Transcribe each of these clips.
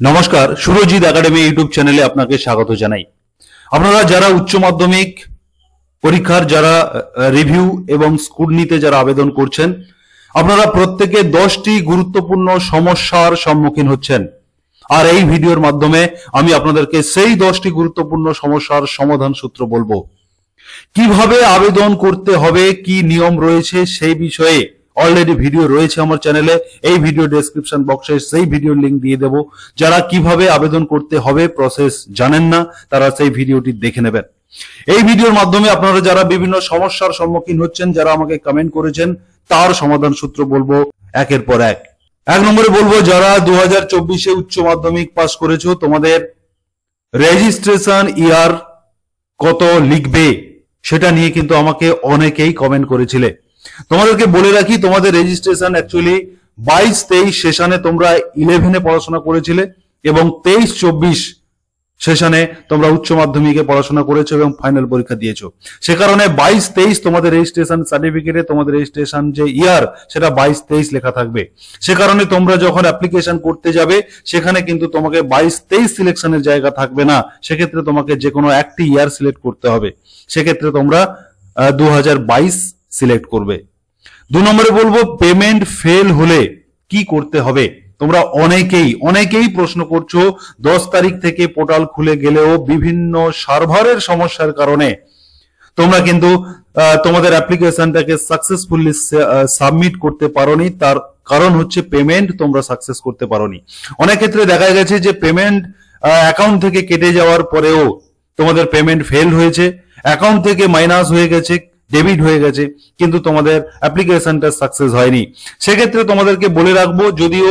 নমস্কার, Surajit academy YouTube চ্যানেলে আপনাকে স্বাগত জানাই। আপনারা যারা উচ্চ মাধ্যমিক পরীক্ষার যারা রিভিউ এবং স্কুটনিতে যারা আবেদন করছেন, আপনারা প্রত্যেকে 10টি গুরুত্বপূর্ণ সমস্যার সম্মুখীন হচ্ছেন। আর এই ভিডিওর মাধ্যমে আমি আপনাদেরকে সেই 10টি গুরুত্বপূর্ণ সমস্যার সমাধান সূত্র বলবো। কিভাবে আবেদন করতে হবে, কি নিয়ম রয়েছে সেই বিষয়ে অলরেডি ভিডিও রয়েছে আমার চ্যানেলে। এই ভিডিও ডেসক্রিপশন বক্সে সেই ভিডিওর লিংক দিয়ে দেব। যারা কিভাবে আবেদন করতে হবে প্রসেস জানেন না, তারা সেই ভিডিওটি দেখে নেবেন। এই ভিডিওর মাধ্যমে আপনারা যারা বিভিন্ন সমস্যার সম্মুখীন হচ্ছেন, যারা আমাকে কমেন্ট করেছেন, তার সমাধান সূত্র বলবো একের পর এক। এক নম্বরে বলবো, যারা 2024-এ উচ্চ মাধ্যমিক পাস করেছো, তোমাদের রেজিস্ট্রেশন ইয়ার কত লিখবে সেটা নিয়ে কিন্তু আমাকে অনেকেই কমেন্ট করেছিলে। তোমাদেরকে বলে রাখি, তোমাদের রেজিস্ট্রেশন অ্যাকচুয়ালি 22-23 সেশনে তোমরা 11-এ পড়াশোনা করেছিলে এবং 23-24 সেশনে তোমরা উচ্চ মাধ্যমিকে পড়াশোনা করেছো এবং ফাইনাল পরীক্ষা দিয়েছো। সে কারণে 22-23 তোমাদের রেজিস্ট্রেশন সার্টিফিকেটে তোমাদের রেজিস্ট্রেশন যে ইয়ার সেটা 22-23 লেখা থাকবে। সে কারণে তোমরা যখন অ্যাপ্লিকেশন করতে যাবে সেখানে কিন্তু তোমাকে 22-23 সিলেকশনের জায়গা থাকবে না। সেক্ষেত্রে তোমাকে যে কোনো একটি ইয়ার সিলেক্ট করতে হবে। সেক্ষেত্রে তোমরা 2022 সিলেক্ট করবে। 2 নম্বরে বলবো, পেমেন্ট ফেল হলে কি করতে হবে। তোমরা অনেকেই প্রশ্ন করছো, 10 তারিখ থেকে পোর্টাল খুলে গেলেও বিভিন্ন সার্ভারের সমস্যার কারণে তোমরা কিন্তু তোমাদের অ্যাপ্লিকেশনটাকে সাকসেসফুলি সাবমিট করতে পারোনি। তার কারণ হচ্ছে পেমেন্ট তোমরা সাকসেস করতে পারোনি। অনেক ক্ষেত্রে দেখা গেছে যে পেমেন্ট অ্যাকাউন্ট থেকে কেটে যাওয়ার পরেও তোমাদের পেমেন্ট ফেল হয়েছে, অ্যাকাউন্ট থেকে মাইনাস হয়ে গেছে, ডেবিট হয়ে গেছে, কিন্তু তোমাদের অ্যাপ্লিকেশনটা সাকসেস হয়নি। সেক্ষেত্রে তোমাদেরকে বলে রাখবো, যদিও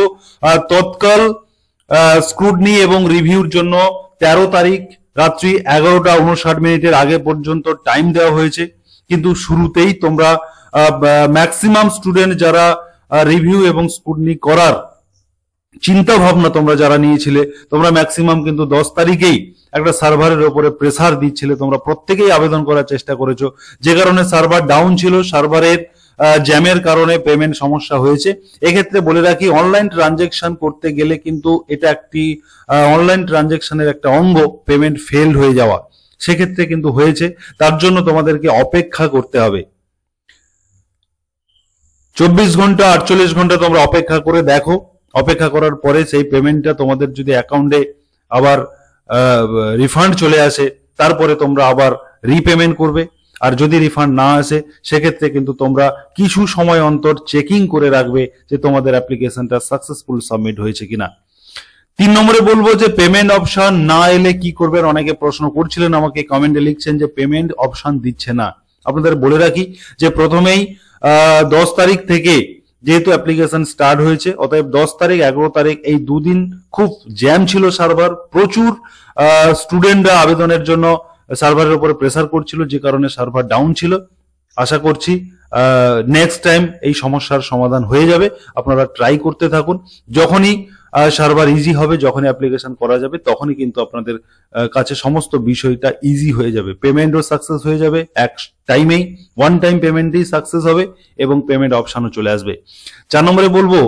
তৎকাল স্ক্রুটনি এবং রিভিউর জন্য 13 তারিখ রাত্রি 11:59 আগে পর্যন্ত টাইম দেওয়া হয়েছে, কিন্তু শুরুতেই তোমরা ম্যাক্সিমাম স্টুডেন্ট যারা রিভিউ এবং স্ক্রুটনি করার চিন্তা ভাবনা তোমরা যারা নিয়েছিলে, তোমরা ম্যাক্সিমাম কিন্তু 10 তারিখেই একটা সার্ভারের উপরে প্রেসার দিচ্ছিলে। তোমরা প্রত্যেকেই আবেদন করার চেষ্টা করেছো, যে কারণে সার্ভার ডাউন ছিল, সার্ভারের জ্যামের কারণে পেমেন্ট সমস্যা হয়েছে। এক্ষেত্রে বলে রাখি, অনলাইন ট্রানজেকশন করতে গেলে কিন্তু এটা একটি অনলাইন ট্রানজেকশনের একটা অঙ্গ, পেমেন্ট ফেল হয়ে যাওয়া। সেক্ষেত্রে কিন্তু হয়েছে, তার জন্য তোমাদেরকে অপেক্ষা করতে হবে। 24 ঘন্টা 48 ঘন্টা তোমরা অপেক্ষা করে দেখো। অপেক্ষা করার পরে সেই পেমেন্টটা তোমাদের যদি অ্যাকাউন্টে আবার রিফান্ড চলে আসে, তারপরে তোমরা আবার রিপেমেন্ট করবে। আর যদি রিফান্ড না আসে, সেক্ষেত্রে কিন্তু তোমরা কিছু সময় অন্তর চেকিং করে রাখবে যে তোমাদের অ্যাপ্লিকেশনটা সাকসেসফুল সাবমিট হয়েছে কিনা। 3 নম্বরে বলবো যে পেমেন্ট অপশন না এলে কি করবেন। অনেকে প্রশ্ন করছিলেন, আমাকে কমেন্টে লিখছেন যে পেমেন্ট অপশন দিচ্ছে না। আপনাদের বলে রাখি যে প্রথমেই 10 তারিখ থেকে যেহেতু অ্যাপ্লিকেশন স্টার্ট হয়েছে, অতএব 10 তারিখ 11 তারিখ এই দুদিন খুব জ্যাম ছিল সার্ভার। প্রচুর স্টুডেন্টরা আবেদনের জন্য সার্ভারের উপরে প্রেসার করছিল, যে কারণে সার্ভার ডাউন ছিল। আশা করছি নেক্সট টাইম এই সমস্যার সমাধান হয়ে যাবে। আপনারা ট্রাই করতে থাকুন। যখনই সার্ভার ইজি হবে, যখনই অ্যাপ্লিকেশন করা যাবে, তখনই কিন্তু আপনাদের কাছে সমস্ত বিষয়টা ইজি হয়ে যাবে। পেমেন্টও সাকসেস হয়ে যাবে, এক টাইমেই ওয়ান টাইম পেমেন্টই সাকসেস হবে এবং পেমেন্ট অপশনও চলে আসবে। 4 নম্বরে বলবো,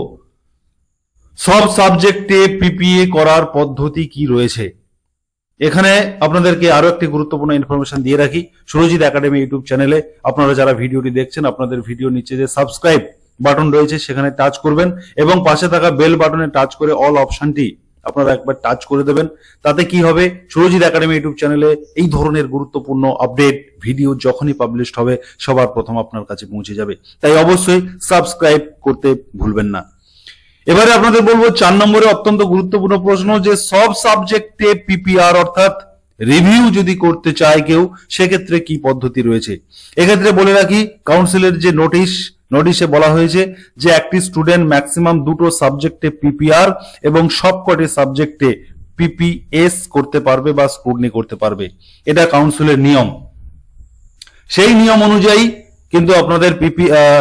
সব সাবজেক্টে পিপিএ করার পদ্ধতি কি রয়েছে। এখানে আপনাদেরকে আরো একটি গুরুত্বপূর্ণ ইনফরমেশন দিয়ে রাখি। সুরজিৎ একাডেমি ইউটিউব চ্যানেলে আপনারা যারা ভিডিওটি দেখছেন, আপনাদের ভিডিও নিচে যে সাবস্ক্রাইব বাটন রয়েছে সেখানে টাচ করবেন এবং পাশে থাকা বেল বাটনে টাচ করে অল অপশনটি আপনারা একবার টাচ করে দেবেন। তাতে কি হবে, সুরজিৎ একাডেমি ইউটিউব চ্যানেলে এই ধরনের গুরুত্বপূর্ণ আপডেট ভিডিও যখনই পাবলিশ হবে সবার প্রথম আপনার কাছে পৌঁছে যাবে। তাই অবশ্যই সাবস্ক্রাইব করতে ভুলবেন না। এবারে আপনাদের বলবো 4 নম্বরে অত্যন্ত গুরুত্বপূর্ণ প্রশ্ন, যে সব সাবজেক্টে পিপিআর অর্থাৎ রিভিউ যদি করতে চায় কেউ, সেক্ষেত্রে কি পদ্ধতি রয়েছে। এক্ষেত্রে বলে রাখি, কাউন্সিলের যে নোটিশে বলা হয়েছে যে একটি স্টুডেন্ট ম্যাক্সিমাম 2টো সাবজেক্টে পিপিআর এবং সবকটি সাবজেক্টে পিপিএস করতে পারবে বা স্ক্রুটনি করতে পারবে। এটা কাউন্সিলের নিয়ম। সেই নিয়ম অনুযায়ী কিন্তু আপনাদের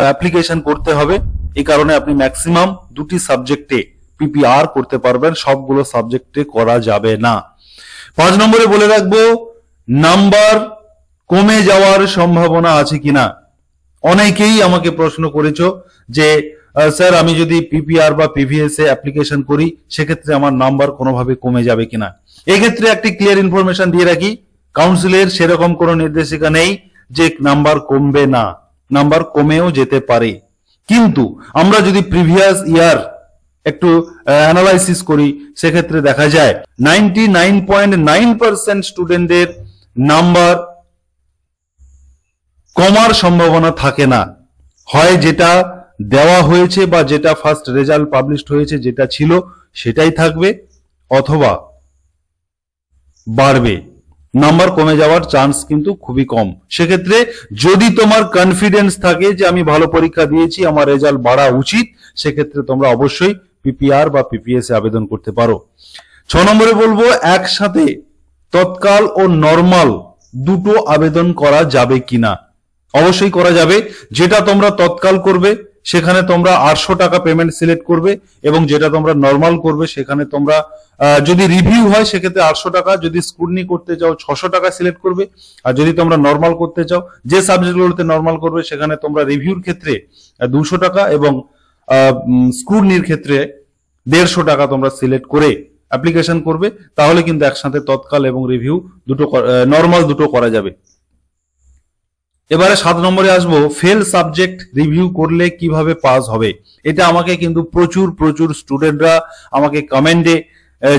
অ্যাপ্লিকেশন করতে হবে। এই কারণে আপনি ম্যাক্সিমাম 2টি সাবজেক্টে পিপিআর করতে পারবেন, সবগুলো সাবজেক্টে করা যাবে না। 5 নম্বরে বলে রাখবো, নাম্বার কমে যাওয়ার সম্ভাবনা আছে কিনা। অনেকেই আমাকে প্রশ্ন করেছো যে স্যার আমি যদি পিপিআর বা পিভিএস এ অ্যাপ্লিকেশন করি সেক্ষেত্রে আমার নাম্বার কোনোভাবে কমে যাবে কিনা। এক্ষেত্রে একটি ক্লিয়ার ইনফরমেশন দিয়ে রাখি, কাউন্সিলের সেরকম কোনো নির্দেশিকা নেই যে নাম্বার কমবে না, নাম্বার কমেও যেতে পারে। কিন্তু আমরা যদি প্রিভিয়াস ইয়ার একটু অ্যানালাইসিস করি সেক্ষেত্রে দেখা যায় 99.9% স্টুডেন্টদের নাম্বার কমার সম্ভাবনা থাকে না। হয় যেটা দেওয়া হয়েছে বা যেটা ফার্স্ট রেজাল্ট পাবলিশড হয়েছে যেটা ছিল সেটাই থাকবে, অথবা বাড়বে। নাম্বার কমে যাওয়ার চান্স কিন্তু খুবই কম। সেক্ষেত্রে যদি তোমার কনফিডেন্স থাকে যে আমি ভালো পরীক্ষা দিয়েছি, আমার রেজাল্ট বাড়া উচিত, সেক্ষেত্রে তোমরা অবশ্যই পিপিআর বা পিপিএস এ আবেদন করতে পারো। 6 নম্বরে বলবো একসাথে তৎকাল ও নরমাল দুটো আবেদন করা যাবে কিনা। অবশ্যই করা যাবে। যেটা তোমরা তৎকাল করবে সেখানে তোমরা 800 টাকা পেমেন্ট সিলেক্ট করবে, এবং যেটা তোমরা নরমাল করবে সেখানে তোমরা যদি রিভিউ হয় সেক্ষেত্রে 800 টাকা, যদি স্কুটনি করতে চাও 600 টাকা সিলেক্ট করবে। আর যদি তোমরা নরমাল করতে চাও, যে সাবজেক্টগুলোতে নরমাল করবে সেখানে তোমরা রিভিউর ক্ষেত্রে 200 টাকা এবং স্কুটনির ক্ষেত্রে 150 টাকা তোমরা সিলেক্ট করে অ্যাপ্লিকেশন করবে। তাহলে কিন্তু একসাথে তৎকাল এবং রিভিউ দুটো, নরমাল দুটো করা যাবে। এবারে 7 নম্বরে আসবো, ফেল সাবজেক্ট রিভিউ করলে কিভাবে পাস হবে। এটা আমাকে কিন্তু প্রচুর স্টুডেন্টরা আমাকে কমেন্টে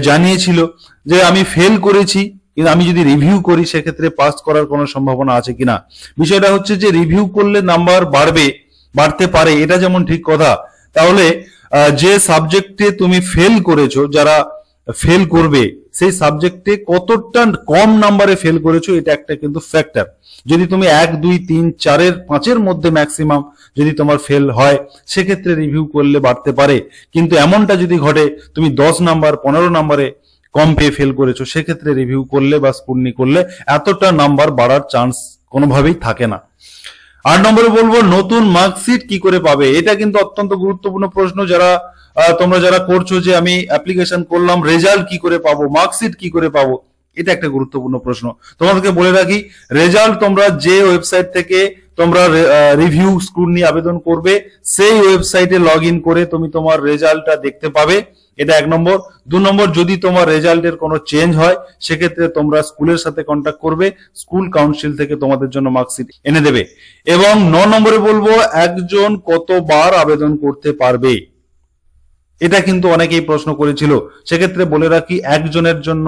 জানিয়েছিল যে আমি ফেল করেছি, কিন্তু আমি যদি রিভিউ করি সেক্ষেত্রে পাস করার কোনো সম্ভাবনা আছে কিনা। বিষয়টা হচ্ছে যে রিভিউ করলে নাম্বার বাড়তে পারে, এটা যেমন ঠিক কথা, তাহলে যে সাবজেক্টে তুমি ফেল করেছো, যারা ফেল করবে সেই সাবজেক্টে কতটা কম নাম্বারে ফেল করেছো এটা একটা কিন্তু ফ্যাক্টর। যদি তুমি 1, 2, 3, 4, 5-এর মধ্যে ম্যাক্সিমাম যদি তোমার ফেল হয় সেক্ষেত্রে রিভিউ করলে বাড়তে পারে। কিন্তু এমনটা যদি ঘটে তুমি 10 নাম্বার 15 নাম্বারে কম পেয়ে ফেল করেছো, সেক্ষেত্রে রিভিউ করলে বা স্কুটনি করলে এতটা নাম্বার বাড়ার চান্স কোনোভাবেই থাকে না। 8 নম্বরে বলবো নতুন মার্কশিট কি করে পাবে। এটা কিন্তু অত্যন্ত গুরুত্বপূর্ণ প্রশ্ন। তোমরা যারা করছো যে আমি অ্যাপ্লিকেশন করলাম, রেজাল্ট কি করে পাবো, মার্কশিট কি করে পাবো, এটা একটা গুরুত্বপূর্ণ প্রশ্ন। তোমাদেরকে বলে রাখি, রেজাল্ট তোমরা যে ওয়েবসাইট থেকে তোমরা রিভিউ স্কুটনি আবেদন করবে সেই ওয়েবসাইটে লগ ইন করে তুমি তোমার রেজাল্টটা দেখতে পাবে। এটা 1 নম্বর। 2 নম্বর, যদি তোমার রেজাল্টের কোনো চেঞ্জ হয় সেক্ষেত্রে তোমরা স্কুলের সাথে কন্ট্যাক্ট করবে, স্কুল কাউন্সিল থেকে তোমাদের জন্য মার্কশিট এনে দেবে। এবং 9 নম্বরে বলবো একজন কতবার আবেদন করতে পারবে। এটা কিন্তু অনেকেই প্রশ্ন করেছিল, সেক্ষেত্রে বলে রাখি একজনের জন্য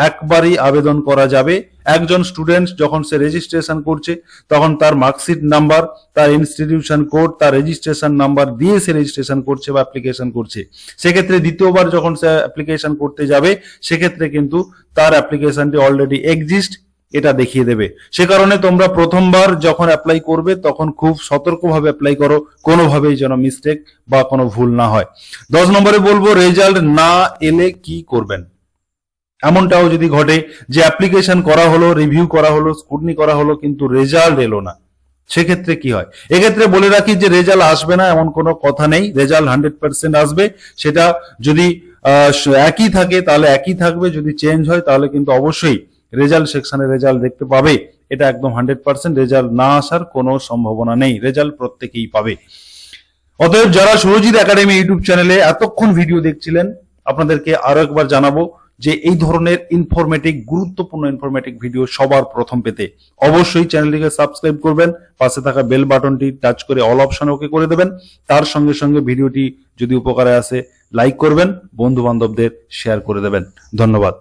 একবারই আবেদন করা যাবে। একজন স্টুডেন্ট যখন সে রেজিস্ট্রেশন করছে তখন তার মার্কশিট নাম্বার, তার ইনস্টিটিউশন কোড, তার রেজিস্ট্রেশন নাম্বার দিয়ে সে রেজিস্ট্রেশন করছে বা অ্যাপ্লিকেশন করছে। সেক্ষেত্রে দ্বিতীয়বার যখন সে অ্যাপ্লিকেশন করতে যাবে সেক্ষেত্রে কিন্তু তার অ্যাপ্লিকেশনটি অলরেডি এক্সিস্ট এটা দেখিয়ে দেবে। সে কারণে তোমরা প্রথমবার যখন অ্যাপ্লাই করবে তখন খুব সতর্কভাবে অ্যাপ্লাই করো, কোনোভাবেই যেন মিস্টেক বা কোনো ভুল না হয়। 10 নম্বরে বলবো রেজাল্ট না এলে কি করবেন। এমনটাও যদি ঘটে যে অ্যাপ্লিকেশন করা হলো, রিভিউ করা হলো, স্কুটনি করা হলো, কিন্তু রেজাল্ট এলো না, সেক্ষেত্রে কি হয়। এক্ষেত্রে বলে রাখি যে রেজাল্ট আসবে না এমন কোনো কথা নেই, রেজাল্ট 100% আসবে। সেটা যদি একই থাকে তাহলে একই থাকবে, যদি চেঞ্জ হয় তাহলে কিন্তু অবশ্যই রেজাল্ট সেকশনে রেজাল্ট দেখতে পাবে। এটা একদম 100%, রেজাল্ট না আসার কোনো সম্ভাবনা নেই, রেজাল্ট প্রত্যেকেই পাবে। অতএব যারা সুরজিৎ একাডেমি ইউটিউব চ্যানেলে এতক্ষণ ভিডিও দেখছিলেন, আপনাদেরকে আরো একবার জানাবো যে এই ধরনের গুরুত্বপূর্ণ ইনফরমেটিভ ভিডিও সবার প্রথম পেতে অবশ্যই চ্যানেলটিকে সাবস্ক্রাইব করবেন, পাশে থাকা বেল বাটনটি টাচ করে অল অপশন ওকে করে দেবেন। তার সঙ্গে সঙ্গে ভিডিওটি যদি উপকারে আসে লাইক করবেন, বন্ধু বান্ধবদের শেয়ার করে দেবেন। ধন্যবাদ।